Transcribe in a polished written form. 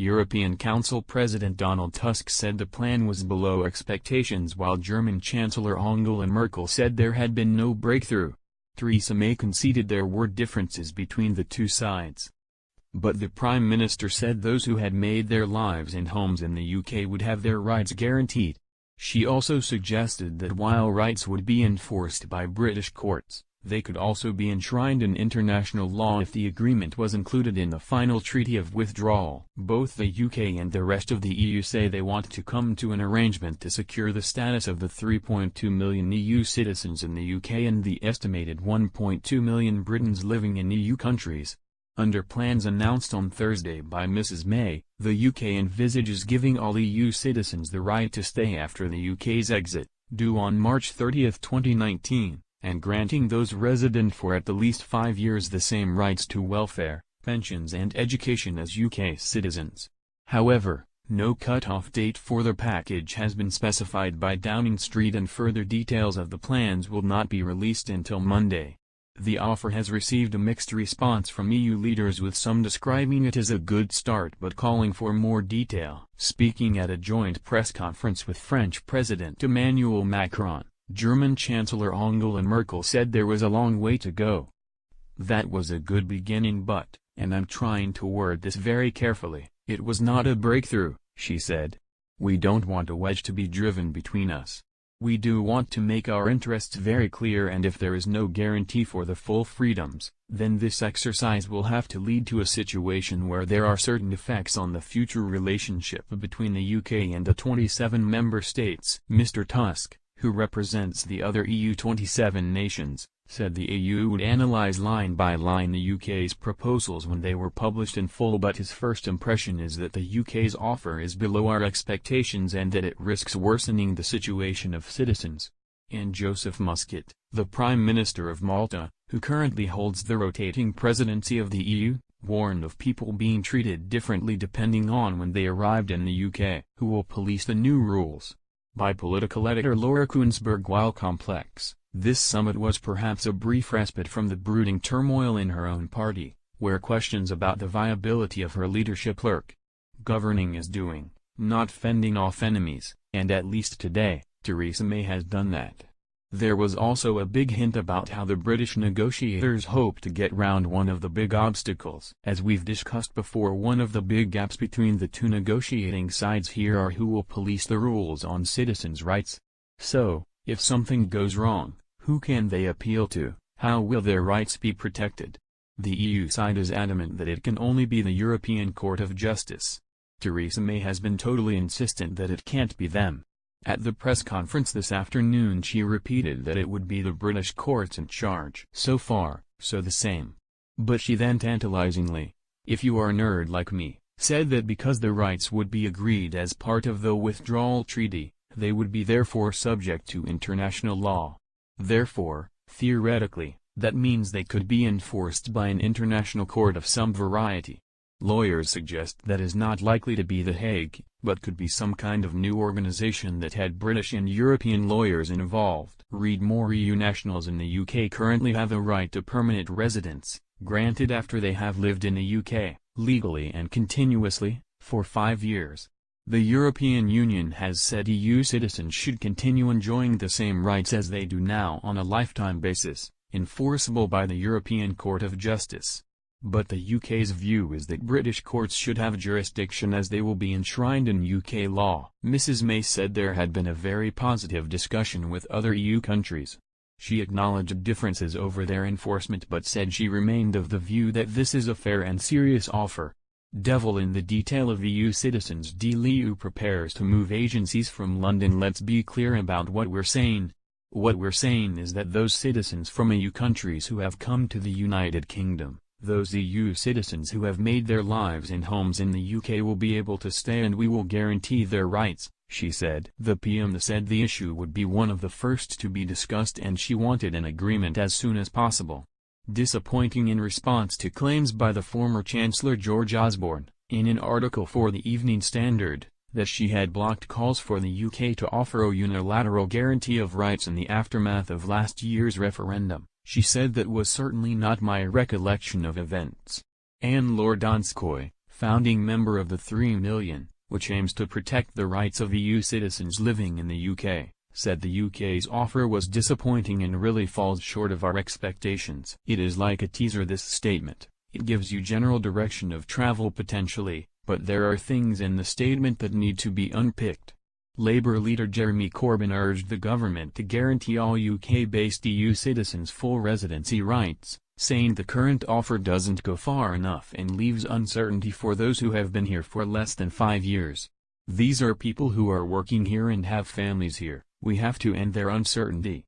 European Council President Donald Tusk said the plan was below expectations, while German Chancellor Angela Merkel said there had been no breakthrough. Theresa May conceded there were differences between the two sides. But the Prime Minister said those who had made their lives and homes in the UK would have their rights guaranteed. She also suggested that while rights would be enforced by British courts, they could also be enshrined in international law if the agreement was included in the final treaty of withdrawal. Both the UK and the rest of the EU say they want to come to an arrangement to secure the status of the 3.2 million EU citizens in the UK and the estimated 1.2 million Britons living in EU countries. Under plans announced on Thursday by Mrs May, the UK envisages giving all EU citizens the right to stay after the UK's exit, due on March 30, 2019. And granting those resident for at least 5 years the same rights to welfare, pensions and education as UK citizens. However, no cut-off date for the package has been specified by Downing Street, and further details of the plans will not be released until Monday. The offer has received a mixed response from EU leaders, with some describing it as a good start but calling for more detail. Speaking at a joint press conference with French President Emmanuel Macron, German Chancellor Angela Merkel said there was a long way to go. That was a good beginning, but, and I'm trying to word this very carefully, it was not a breakthrough, she said. We don't want a wedge to be driven between us. We do want to make our interests very clear, and if there is no guarantee for the full freedoms, then this exercise will have to lead to a situation where there are certain effects on the future relationship between the UK and the 27 member states. Mr. Tusk, who represents the other EU 27 nations, said the EU would analyze line by line the UK's proposals when they were published in full, but his first impression is that the UK's offer is below our expectations and that it risks worsening the situation of citizens. And Joseph Muscat, the Prime Minister of Malta, who currently holds the rotating presidency of the EU, warned of people being treated differently depending on when they arrived in the UK. Who will police the new rules? By political editor Laura Kuenssberg. While complex, this summit was perhaps a brief respite from the brooding turmoil in her own party, where questions about the viability of her leadership lurk. Governing is doing, not fending off enemies, and at least today, Theresa May has done that. There was also a big hint about how the British negotiators hope to get round one of the big obstacles. As we've discussed before, one of the big gaps between the two negotiating sides here are who will police the rules on citizens' rights. So, if something goes wrong, who can they appeal to? How will their rights be protected? The EU side is adamant that it can only be the European Court of Justice. Theresa May has been totally insistent that it can't be them. At the press conference this afternoon she repeated that it would be the British courts in charge. So far, so the same. But she then tantalizingly, if you are a nerd like me, said that because the rights would be agreed as part of the withdrawal treaty, they would be therefore subject to international law. Therefore, theoretically, that means they could be enforced by an international court of some variety. Lawyers suggest that is not likely to be The Hague, but could be some kind of new organization that had British and European lawyers involved. Read more. EU nationals in the UK currently have a right to permanent residence, granted after they have lived in the UK, legally and continuously, for 5 years. The European Union has said EU citizens should continue enjoying the same rights as they do now on a lifetime basis, enforceable by the European Court of Justice. But the UK's view is that British courts should have jurisdiction as they will be enshrined in UK law. Mrs May said there had been a very positive discussion with other EU countries. She acknowledged differences over their enforcement but said she remained of the view that this is a fair and serious offer. Devil in the detail of EU citizens. EU prepares to move agencies from London. Let's be clear about what we're saying. What we're saying is that those citizens from EU countries who have come to the United Kingdom, those EU citizens who have made their lives and homes in the UK will be able to stay and we will guarantee their rights, she said. The PM said the issue would be one of the first to be discussed and she wanted an agreement as soon as possible. Disappointing in response to claims by the former Chancellor George Osborne, in an article for the Evening Standard, that she had blocked calls for the UK to offer a unilateral guarantee of rights in the aftermath of last year's referendum. She said that was certainly not my recollection of events. Anne Lord Donskoy, founding member of the 3 Million, which aims to protect the rights of EU citizens living in the UK, said the UK's offer was disappointing and really falls short of our expectations. It is like a teaser, this statement. It gives you general direction of travel potentially, but there are things in the statement that need to be unpicked. Labour leader Jeremy Corbyn urged the government to guarantee all UK-based EU citizens full residency rights, saying the current offer doesn't go far enough and leaves uncertainty for those who have been here for less than 5 years. These are people who are working here and have families here. We have to end their uncertainty.